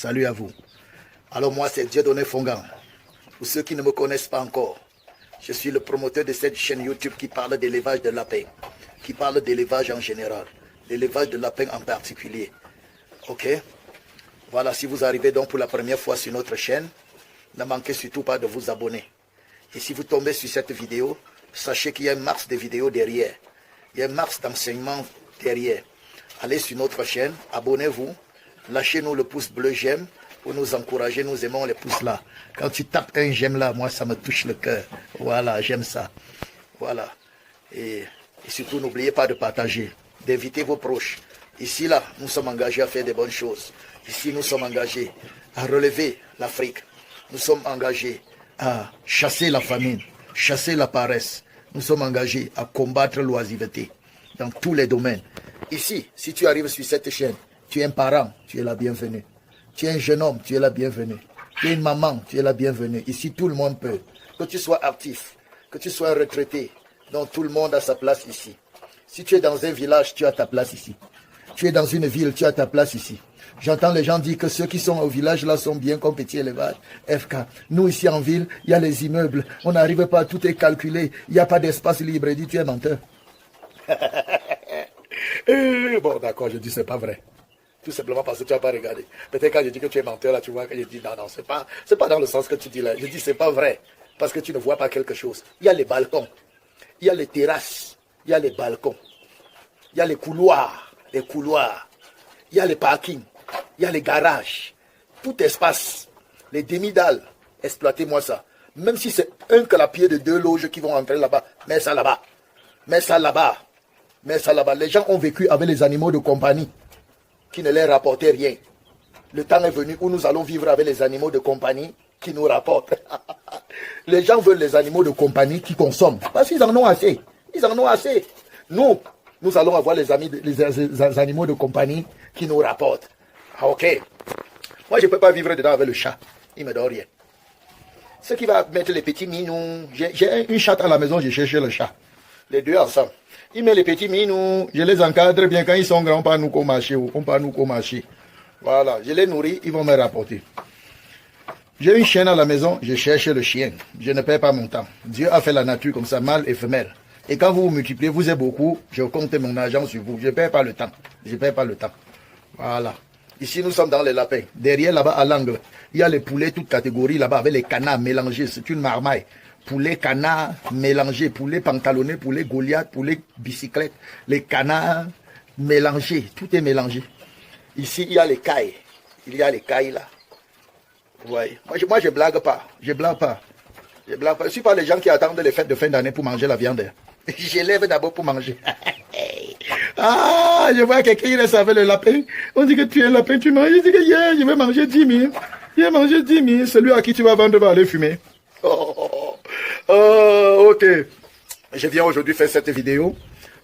Salut à vous. Alors moi, c'est Dieudonné Fongan. Pour ceux qui ne me connaissent pas encore, je suis le promoteur de cette chaîne YouTube qui parle d'élevage de lapins, qui parle d'élevage en général, d'élevage de lapins en particulier. Ok? Voilà, si vous arrivez donc pour la première fois sur notre chaîne, ne manquez surtout pas de vous abonner. Et si vous tombez sur cette vidéo, sachez qu'il y a une masse de vidéos derrière. Il y a une masse d'enseignements derrière. Allez sur notre chaîne, abonnez-vous, lâchez-nous le pouce bleu j'aime pour nous encourager, nous aimons les pouces là. Quand tu tapes un j'aime là, moi ça me touche le cœur. Voilà, j'aime ça. Voilà. Et surtout n'oubliez pas de partager, d'inviter vos proches. Ici là, nous sommes engagés à faire des bonnes choses. Ici nous sommes engagés à relever l'Afrique. Nous sommes engagés à chasser la famine, chasser la paresse. Nous sommes engagés à combattre l'oisiveté dans tous les domaines. Ici, si tu arrives sur cette chaîne, tu es un parent, tu es la bienvenue. Tu es un jeune homme, tu es la bienvenue. Tu es une maman, tu es la bienvenue. Ici, tout le monde peut. Que tu sois actif, que tu sois un retraité, donc tout le monde a sa place ici. Si tu es dans un village, tu as ta place ici. Tu es dans une ville, tu as ta place ici. J'entends les gens dire que ceux qui sont au village là sont bien comme petit élevage. FK, nous ici en ville, il y a les immeubles. On n'arrive pas, tout est calculé. Il n'y a pas d'espace libre. Il dit, tu es menteur. Bon, d'accord, je dis, c'est pas vrai. Tout simplement parce que tu n'as pas regardé. Peut-être quand je dis que tu es menteur, là, tu vois que je dis, non, c'est pas dans le sens que tu dis là. Je dis, c'est pas vrai. Parce que tu ne vois pas quelque chose. Il y a les balcons. Il y a les terrasses. Il y a les balcons. Il y a les couloirs. Il y a les parkings. Il y a les garages. Tout espace. Les demi-dalles. Exploitez-moi ça. Même si c'est un clapier de 2 loges qui vont entrer là-bas, mets ça là-bas. Mets ça là-bas. Mets ça là-bas. Les gens ont vécu avec les animaux de compagnie qui ne leur rapportaient rien. Le temps est venu où nous allons vivre avec les animaux de compagnie qui nous rapportent. Les gens veulent les animaux de compagnie qui consomment. Parce qu'ils en ont assez. Ils en ont assez. Nous allons avoir les animaux de compagnie qui nous rapportent. Ah, ok. Moi, je ne peux pas vivre dedans avec le chat. Il ne me donne rien. Ce qui va mettre les petits minous. J'ai une chatte à la maison, j'ai cherché le chat. Les deux ensemble. Il met les petits minous. Je les encadre bien. Quand ils sont grands, on part nous qu'au marché. On part nous qu'au marché. Voilà. Je les nourris, ils vont me rapporter. J'ai une chienne à la maison, je cherche le chien. Je ne perds pas mon temps. Dieu a fait la nature comme ça, mâle et femelle. Et quand vous vous multipliez, vous êtes beaucoup, je compte mon argent sur vous. Je ne perds pas le temps. Je ne perds pas le temps. Voilà. Ici, nous sommes dans les lapins. Derrière, là-bas, à l'angle, il y a les poulets, toutes catégories, là-bas, avec les canards mélangés. C'est une marmaille. Poulet, canard, mélangés. Poulet pantalonné, poulet Goliath, poulet bicyclette. Les canards mélangés. Tout est mélangé. Ici, il y a les cailles. Il y a les cailles, là. Ouais. Moi, je blague pas. Je blague pas. Je blague pas. Je ne suis pas les gens qui attendent les fêtes de fin d'année pour manger la viande. Je lève d'abord pour manger. Ah, je vois quelqu'un qui reste avec le lapin. On dit que tu es un lapin, tu manges. Je dis que yeah, je vais manger 10 000. Je vais manger 10 000. Celui à qui tu vas vendre va aller fumer. Ok. Je viens aujourd'hui faire cette vidéo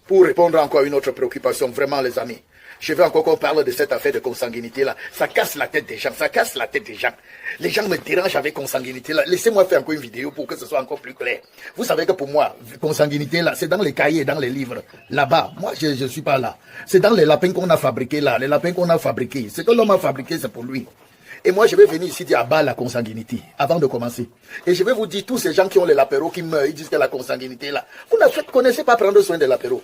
pour répondre encore à une autre préoccupation. Vraiment, les amis. Je veux encore qu'on parle de cette affaire de consanguinité là. Ça casse la tête des gens, ça casse la tête des gens. Les gens me dérangent avec consanguinité là. Laissez-moi faire encore une vidéo pour que ce soit encore plus clair. Vous savez que pour moi, consanguinité là, c'est dans les cahiers, dans les livres. Là-bas, moi je ne suis pas là. C'est dans les lapins qu'on a fabriqués là. Les lapins qu'on a fabriqués. Ce que l'homme a fabriqué, c'est pour lui. Et moi, je vais venir ici dire à bas la consanguinité, avant de commencer. Et je vais vous dire, tous ces gens qui ont les lapéros, qui meurent, ils disent que la consanguinité là. Vous ne connaissez pas prendre soin des lapéros.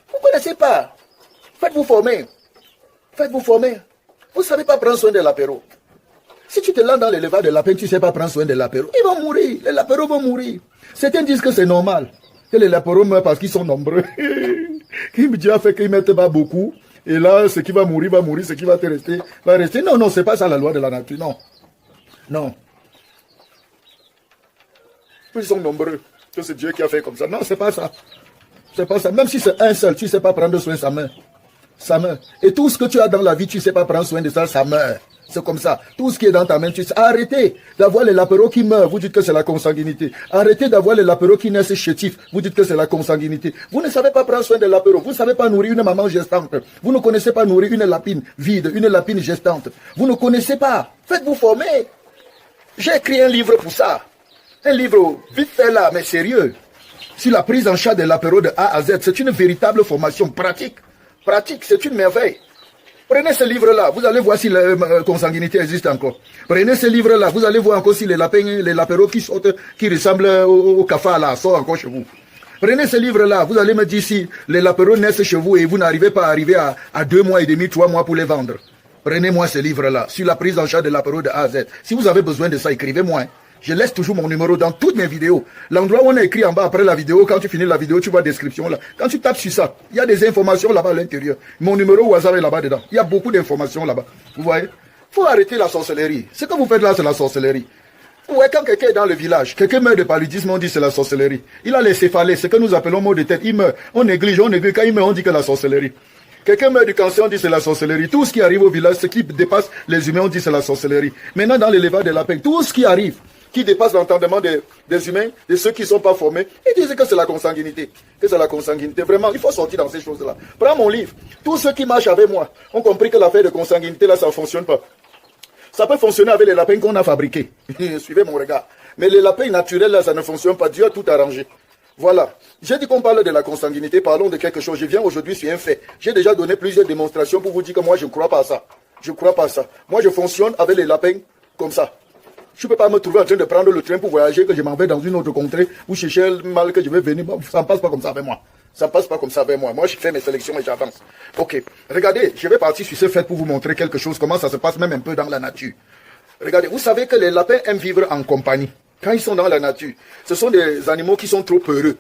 Vous ne connaissez pas. Faites-vous former. Faites-vous former. Vous ne savez pas prendre soin de l'apéro. Si tu te lances dans l'élevage de lapins, tu ne sais pas prendre soin de l'apéro. Ils vont mourir. Les lapéros vont mourir. Certains disent que c'est normal. Que les lapéros meurent parce qu'ils sont nombreux. Qui me dit a fait qu'ils ne mettent pas beaucoup. Et là, ce qui va mourir, ce qui va te rester, va rester. Non, non, ce n'est pas ça la loi de la nature. Non. Non. Ils sont nombreux. Que c'est Dieu qui a fait comme ça. Non, ce n'est pas ça. C'est pas ça. Même si c'est un seul, tu ne sais pas prendre soin de sa main. Ça meurt. Et tout ce que tu as dans la vie, tu ne sais pas prendre soin de ça, ça meurt. C'est comme ça. Tout ce qui est dans ta main, tu sais. Arrêtez d'avoir les lapéros qui meurent, vous dites que c'est la consanguinité. Arrêtez d'avoir les lapéros qui naissent chétifs, vous dites que c'est la consanguinité. Vous ne savez pas prendre soin des lapéros. Vous ne savez pas nourrir une maman gestante. Vous ne connaissez pas nourrir une lapine vide, une lapine gestante. Vous ne connaissez pas. Faites-vous former. J'ai écrit un livre pour ça. Un livre vite fait là, mais sérieux. Sur la prise en charge des lapéros de A à Z. C'est une véritable formation pratique. Pratique, c'est une merveille. Prenez ce livre-là, vous allez voir si la consanguinité existe encore. Prenez ce livre-là, vous allez voir encore si les lapins, les lapéros qui sortent, qui ressemblent au cafard là, sortent encore chez vous. Prenez ce livre-là, vous allez me dire si les lapéros naissent chez vous et vous n'arrivez pas à arriver à 2 mois et demi, 3 mois pour les vendre. Prenez-moi ce livre-là, sur la prise en charge de lapéros de A à Z. Si vous avez besoin de ça, écrivez-moi. Hein. Je laisse toujours mon numéro dans toutes mes vidéos. L'endroit où on a écrit en bas après la vidéo, quand tu finis la vidéo, tu vois la description là. Quand tu tapes sur ça, il y a des informations là-bas à l'intérieur. Mon numéro WhatsApp est là-bas dedans. Il y a beaucoup d'informations là-bas. Vous voyez? Faut arrêter la sorcellerie. Ce que vous faites là, c'est la sorcellerie. Ouais, quand quelqu'un est dans le village, quelqu'un meurt de paludisme, on dit c'est la sorcellerie. Il a les céphalées, ce que nous appelons maux de tête. Il meurt. On néglige. Quand il meurt, on dit que la sorcellerie. Quelqu'un meurt du cancer, on dit c'est la sorcellerie. Tout ce qui arrive au village, ce qui dépasse les humains, on dit c'est la sorcellerie. Maintenant, dans l'élevage de lapins, tout ce qui arrive, qui dépasse l'entendement des humains, de ceux qui ne sont pas formés, ils disent que c'est la consanguinité. Que c'est la consanguinité. Vraiment, il faut sortir dans ces choses-là. Prends mon livre. Tous ceux qui marchent avec moi ont compris que l'affaire de consanguinité, là, ça ne fonctionne pas. Ça peut fonctionner avec les lapins qu'on a fabriqués. Suivez mon regard. Mais les lapins naturels, là, ça ne fonctionne pas. Dieu a tout arrangé. Voilà. J'ai dit qu'on parle de la consanguinité, parlons de quelque chose. Je viens aujourd'hui sur un fait. J'ai déjà donné plusieurs démonstrations pour vous dire que moi, je ne crois pas à ça. Je ne crois pas à ça. Moi, je fonctionne avec les lapins comme ça. Je ne peux pas me trouver en train de prendre le train pour voyager, que je m'en vais dans une autre contrée, ou chercher un mal que je vais venir. Ça ne passe pas comme ça avec moi. Ça ne passe pas comme ça avec moi. Moi, je fais mes sélections et j'avance. Ok. Regardez, je vais partir sur ce fait pour vous montrer quelque chose, comment ça se passe même un peu dans la nature. Regardez, vous savez que les lapins aiment vivre en compagnie. Quand ils sont dans la nature, ce sont des animaux qui sont trop peureux.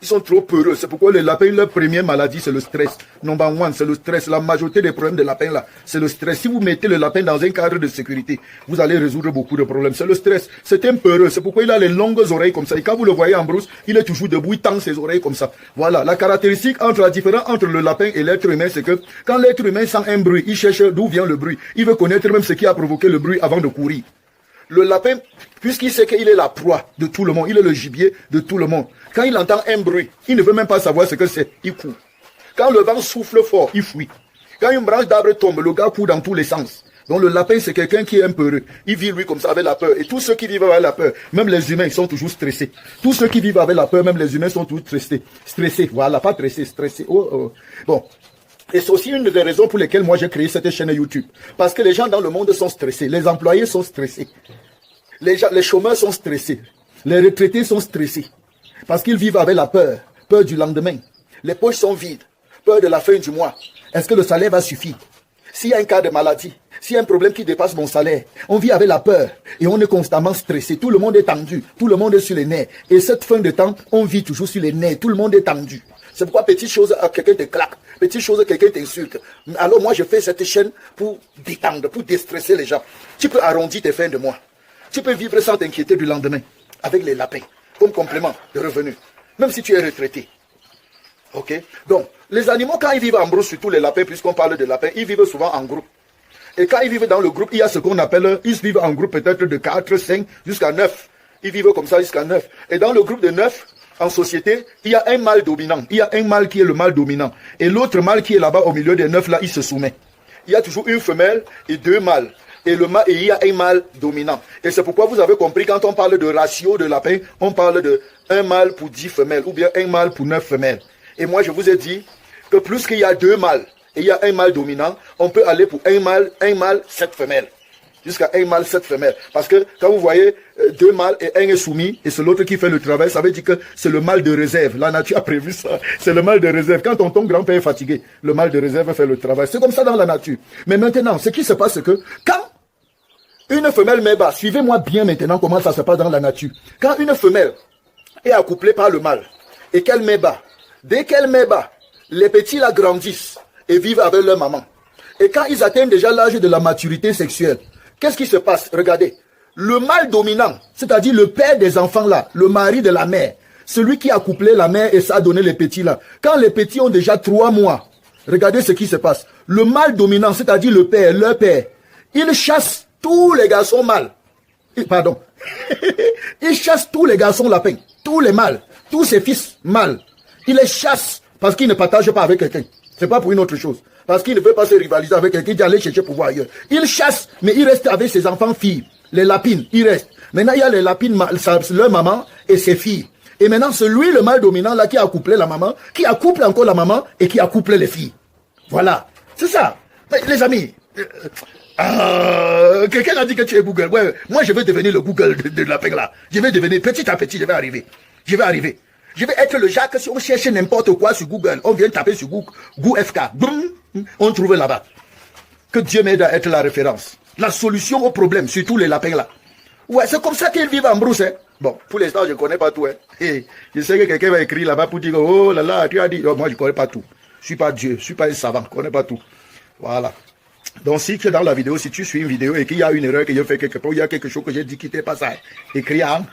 Ils sont trop peureux. C'est pourquoi les lapins, leur première maladie, c'est le stress. Number one, c'est le stress. La majorité des problèmes des lapins, là, c'est le stress. Si vous mettez le lapin dans un cadre de sécurité, vous allez résoudre beaucoup de problèmes. C'est le stress. C'est un peureux. C'est pourquoi il a les longues oreilles comme ça. Et quand vous le voyez en brousse, il est toujours debout, il tend ses oreilles comme ça. Voilà. La caractéristique la différence entre le lapin et l'être humain, c'est que quand l'être humain sent un bruit, il cherche d'où vient le bruit. Il veut connaître même ce qui a provoqué le bruit avant de courir. Le lapin, puisqu'il sait qu'il est la proie de tout le monde, il est le gibier de tout le monde. Quand il entend un bruit, il ne veut même pas savoir ce que c'est, il court. Quand le vent souffle fort, il fuit. Quand une branche d'arbre tombe, le gars court dans tous les sens. Donc le lapin, c'est quelqu'un qui est un peureux. Il vit lui comme ça avec la peur. Et tous ceux qui vivent avec la peur, même les humains, ils sont toujours stressés. Tous ceux qui vivent avec la peur, même les humains sont toujours stressés. Stressés, voilà, pas stressés, stressés. Bon. Et c'est aussi une des raisons pour lesquelles moi j'ai créé cette chaîne YouTube. Parce que les gens dans le monde sont stressés. Les employés sont stressés. Les chômeurs sont stressés. Les retraités sont stressés. Parce qu'ils vivent avec la peur. Peur du lendemain. Les poches sont vides. Peur de la fin du mois. Est-ce que le salaire va suffire? S'il y a un cas de maladie, s'il y a un problème qui dépasse mon salaire, on vit avec la peur. Et on est constamment stressé. Tout le monde est tendu. Tout le monde est sur les nerfs. Et cette fin de temps, on vit toujours sur les nerfs. Tout le monde est tendu. C'est pourquoi petite chose, quelqu'un te claque. Petite chose, quelqu'un t'insulte. Alors moi, je fais cette chaîne pour détendre, pour déstresser les gens. Tu peux arrondir tes fins de mois. Tu peux vivre sans t'inquiéter du lendemain. Avec les lapins. Comme complément de revenus. Même si tu es retraité. Ok? Donc, les animaux, quand ils vivent en brousse, surtout les lapins, puisqu'on parle de lapins, ils vivent souvent en groupe. Et quand ils vivent dans le groupe, il y a ce qu'on appelle, ils vivent en groupe peut-être de 4, 5, jusqu'à 9. Ils vivent comme ça jusqu'à 9. Et dans le groupe de 9, en société, il y a un mâle dominant. Il y a un mâle qui est le mâle dominant. Et l'autre mâle qui est là-bas au milieu des 9, là, il se soumet. Il y a toujours une femelle et 2 mâles. Et il y a un mâle dominant. Et c'est pourquoi vous avez compris, quand on parle de ratio de lapin, on parle de 1 mâle pour 10 femelles, ou bien 1 mâle pour 9 femelles. Et moi, je vous ai dit que plus qu'il y a 2 mâles, et il y a un mâle dominant, on peut aller pour 1 mâle, 7 femelles. Jusqu'à 1 mâle, 7 femelles. Parce que quand vous voyez 2 mâles et 1 est soumis, et c'est l'autre qui fait le travail, ça veut dire que c'est le mâle de réserve. La nature a prévu ça. C'est le mâle de réserve. Quand ton grand-père est fatigué, le mâle de réserve fait le travail. C'est comme ça dans la nature. Mais maintenant, ce qui se passe, c'est que quand une femelle met bas, suivez-moi bien maintenant comment ça se passe dans la nature. Quand une femelle est accouplée par le mâle, et qu'elle met bas, dès qu'elle met bas, les petits la grandissent et vivent avec leur maman. Et quand ils atteignent déjà l'âge de la maturité sexuelle, qu'est-ce qui se passe? Regardez. Le mâle dominant, c'est-à-dire le père des enfants là, le mari de la mère, celui qui a couplé la mère et ça a donné les petits là. Quand les petits ont déjà 3 mois, regardez ce qui se passe. Le mâle dominant, c'est-à-dire le père, leur père, il chasse tous les garçons mâles. Pardon. Il chasse tous les garçons lapins, tous les mâles, tous ses fils mâles. Il les chasse parce qu'il ne partage pas avec quelqu'un. C'est pas pour une autre chose. Parce qu'il ne veut pas se rivaliser avec quelqu'un, il dit aller chercher pouvoir ailleurs. Il chasse, mais il reste avec ses enfants filles. Les lapines, il reste. Maintenant, il y a les lapines, leur maman et ses filles. Et maintenant, c'est lui, le mâle dominant, là, qui a couplé la maman, qui accouple encore la maman et qui accouple les filles. Voilà. C'est ça. Mais les amis, quelqu'un a dit que tu es Google. Ouais, moi je vais devenir le Google de la peine là. Je vais devenir, petit à petit, je vais arriver. Je vais arriver. Je vais être le Jacques, si on cherche n'importe quoi sur Google, on vient taper sur Google, GoFK, on trouve là-bas. Que Dieu m'aide à être la référence. La solution au problème, surtout les lapins là. Ouais, c'est comme ça qu'ils vivent en brousse. Hein. Bon, pour l'instant, je ne connais pas tout. Hein. Et je sais que quelqu'un va écrire là-bas pour dire, oh là là, tu as dit. Oh, moi, je ne connais pas tout. Je ne suis pas Dieu, je ne suis pas un savant, je ne connais pas tout. Voilà. Donc, si que dans la vidéo, si tu suis une vidéo et qu'il y a une erreur que je fais quelque part, il y a quelque chose que j'ai dit qui n'était pas ça, écris en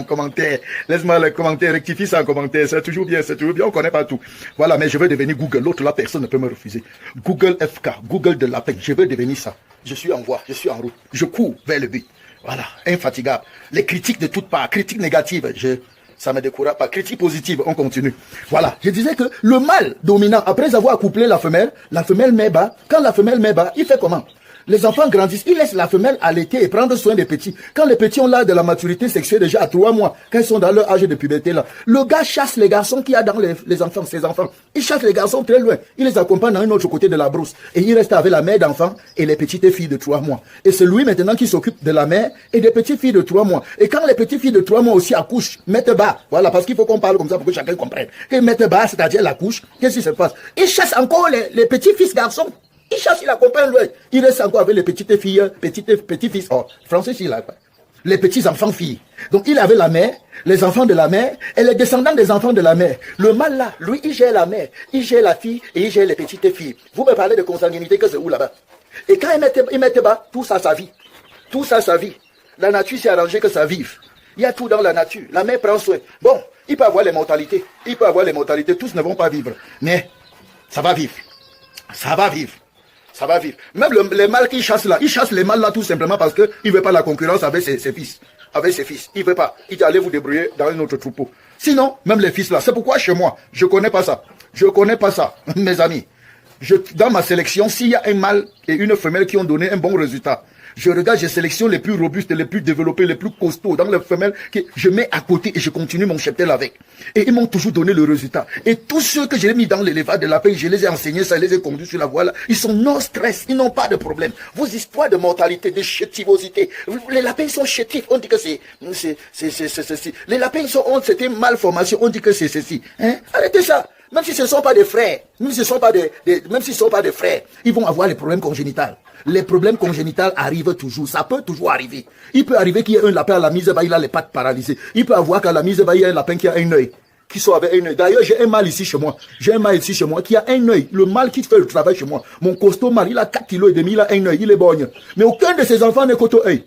commentaire. Laisse-moi le commentaire, rectifie ça en commentaire. C'est toujours bien, on ne connaît pas tout. Voilà, mais je veux devenir Google. L'autre là, personne ne peut me refuser. Google FK, Google de la paix. Je veux devenir ça. Je suis en voie, je suis en route. Je cours vers le but. Voilà, infatigable. Les critiques de toutes parts, critiques négatives, ça ne me décourage pas. Critiques positives, on continue. Voilà, je disais que le mâle dominant, après avoir accouplé la femelle met bas. Quand la femelle met bas, il fait comment? Les enfants grandissent, ils laissent la femelle allaiter et prendre soin des petits. Quand les petits ont l'âge de la maturité sexuelle déjà à 3 mois, quand ils sont dans leur âge de puberté là, le gars chasse les garçons qu'il y a dans les enfants, ses enfants. Il chasse les garçons très loin. Il les accompagne dans un autre côté de la brousse. Et il reste avec la mère d'enfants et les petites filles de 3 mois. Et c'est lui maintenant qui s'occupe de la mère et des petites filles de 3 mois. Et quand les petites filles de 3 mois aussi accouchent, mettent bas. Voilà, parce qu'il faut qu'on parle comme ça pour que chacun comprenne. Et mettent bas, c'est-à-dire la couche, qu'est-ce qui se passe? Il chasse encore les petits fils garçons. Il chasse, il accompagne lui. Il reste encore avec les petites filles, petits-fils. Oh, français, il a quoi? Les petits-enfants filles. Donc, il avait la mère, les enfants de la mère, et les descendants des enfants de la mère. Le mâle là, lui, il gère la mère, il gère la fille, et il gère les petites filles. Vous me parlez de consanguinité, que c'est où là-bas? Et quand il mettait bas, tout ça, sa vie. Tout ça, sa vie. La nature s'est arrangée que ça vive. Il y a tout dans la nature. La mère prend soin. Bon, il peut avoir les mortalités. Il peut avoir les mortalités. Tous ne vont pas vivre. Mais, ça va vivre. Ça va vivre. Ça va vivre. Même les mâles qui chassent là, ils chassent les mâles là tout simplement parce qu'il ne veut pas la concurrence avec ses fils. Avec ses fils. Il ne veut pas. Il dit allez vous débrouiller dans un autre troupeau. Sinon, même les fils là, c'est pourquoi chez moi, je ne connais pas ça. Je ne connais pas ça, mes amis. Dans ma sélection, s'il y a un mâle et une femelle qui ont donné un bon résultat, je regarde, je sélectionne les plus robustes, les plus développés, les plus costauds dans les femelles que je mets à côté et je continue mon cheptel avec. Et ils m'ont toujours donné le résultat. Et tous ceux que j'ai mis dans l'élevage de la paix, je les ai enseignés, ça les ai conduits sur la voie là. Ils sont non stress, ils n'ont pas de problème. Vos histoires de mortalité, de chétivosité, les lapins sont chétifs, on dit que c'est ceci. Les lapins ont cette malformation, on dit que c'est ceci. Hein? Arrêtez ça. Même si ce ne sont pas des frères, même si ce ne sont pas des frères, ils vont avoir les problèmes congénitaux. Les problèmes congénitaux arrivent toujours. Ça peut toujours arriver. Il peut arriver qu'il y ait un lapin à la mise, bah, il a les pattes paralysées. Il peut avoir qu'à la mise, bah, il y a un lapin qui a un œil. Qui sont avec un œil. D'ailleurs, j'ai un mâle ici chez moi. J'ai un mâle ici chez moi qui a un œil. Le mâle qui fait le travail chez moi. Mon costaud mâle, il a 4,5 kg, il a un œil, il est borgne. Mais aucun de ses enfants n'est coteau œil.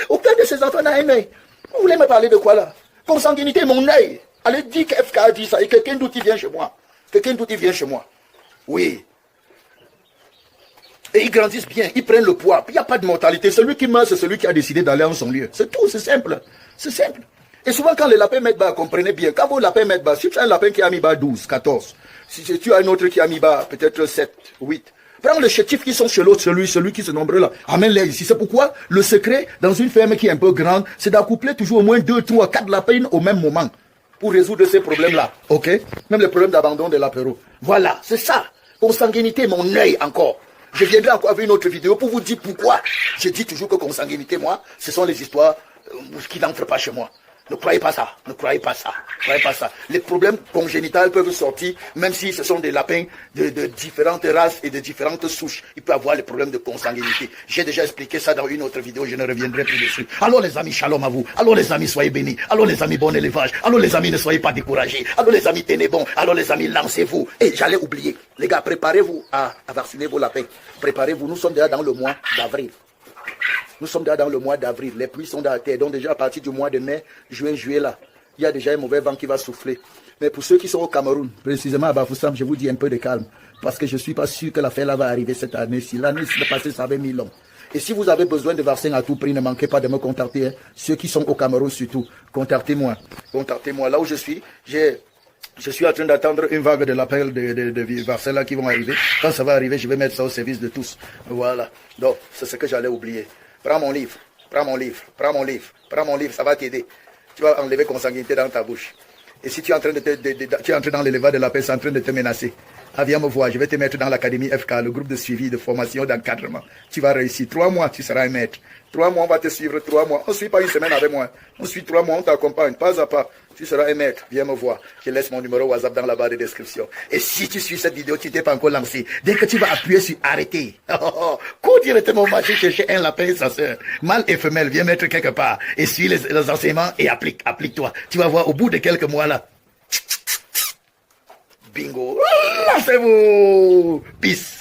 Aucun de ses enfants n'a un œil. Vous voulez me parler de quoi là? Consanguinité, mon œil. Allez, dis que FK a dit ça et quelqu'un d'autre vient chez moi. Quelqu'un d'autre vient chez moi. Oui. Et ils grandissent bien, ils prennent le poids. Il n'y a pas de mortalité. Celui qui meurt, c'est celui qui a décidé d'aller en son lieu. C'est tout, c'est simple. C'est simple. Et souvent, quand les lapins mettent bas, comprenez bien, quand vos lapins mettent bas, si tu as un lapin qui a mis bas 12, 14, si tu as un autre qui a mis bas peut-être 7, 8, prends les chétifs qui sont chez l'autre, celui qui se nombre là. Amène-les ici. C'est pourquoi le secret, dans une ferme qui est un peu grande, c'est d'accoupler toujours au moins 2, 3, 4 lapins au même moment. Pour résoudre ces problèmes-là. Ok? Même les problèmes d'abandon de l'apéro. Voilà, c'est ça. Consanguinité, mon œil encore. Je viendrai encore avec une autre vidéo pour vous dire pourquoi. Je dis toujours que consanguinité, moi, ce sont les histoires qui n'entrent pas chez moi. Ne croyez pas ça. Ne croyez pas ça. Ne croyez pas ça. Les problèmes congénitaux peuvent sortir, même si ce sont des lapins de différentes races et de différentes souches. Il peut avoir les problèmes de consanguinité. J'ai déjà expliqué ça dans une autre vidéo, je ne reviendrai plus dessus. Alors les amis, shalom à vous. Alors les amis, soyez bénis. Alors les amis, bon élevage. Alors les amis, ne soyez pas découragés. Alors les amis, tenez bon. Alors les amis, lancez-vous. Et j'allais oublier. Les gars, préparez-vous à vacciner vos lapins. Préparez-vous. Nous sommes déjà dans le mois d'avril. Nous sommes déjà dans le mois d'avril. Les pluies sont dans la terre. Donc déjà à partir du mois de mai, juin, juillet là, il y a déjà un mauvais vent qui va souffler. Mais pour ceux qui sont au Cameroun, précisément à Bafoussam, je vous dis un peu de calme. Parce que je ne suis pas sûr que l'affaire là va arriver cette année. Si l'année passée, ça avait mis long. Et si vous avez besoin de vaccins à tout prix, ne manquez pas de me contacter. Hein. Ceux qui sont au Cameroun surtout, contactez-moi. Contactez-moi. Là où je suis, je suis en train d'attendre une vague de l'appel de vaccins là qui vont arriver. Quand ça va arriver, je vais mettre ça au service de tous. Voilà. Donc, c'est ce que j'allais oublier. Prends mon livre, prends mon livre, prends mon livre, prends mon livre, ça va t'aider. Tu vas enlever consanguinité dans ta bouche. Et si tu es en train tu es entré dans l'élevage de la paix, c'est en train de te menacer. Ah, viens me voir, je vais te mettre dans l'académie FK, le groupe de suivi, de formation, d'encadrement. Tu vas réussir. 3 mois, tu seras un maître. 3 mois, on va te suivre. 3 mois. On ne suit pas une semaine avec moi. On suit 3 mois, on t'accompagne, pas à pas. Tu seras un maître. Viens me voir. Je laisse mon numéro WhatsApp dans la barre de description. Et si tu suis cette vidéo, tu t'es pas encore lancé. Dès que tu vas appuyer sur arrêter, cours directement marcher chercher un lapin et sa sœur. Mâle et femelle, viens mettre quelque part. Et suis les enseignements et applique-toi. Tu vas voir au bout de quelques mois là. Bingo. Lancez-vous. Peace.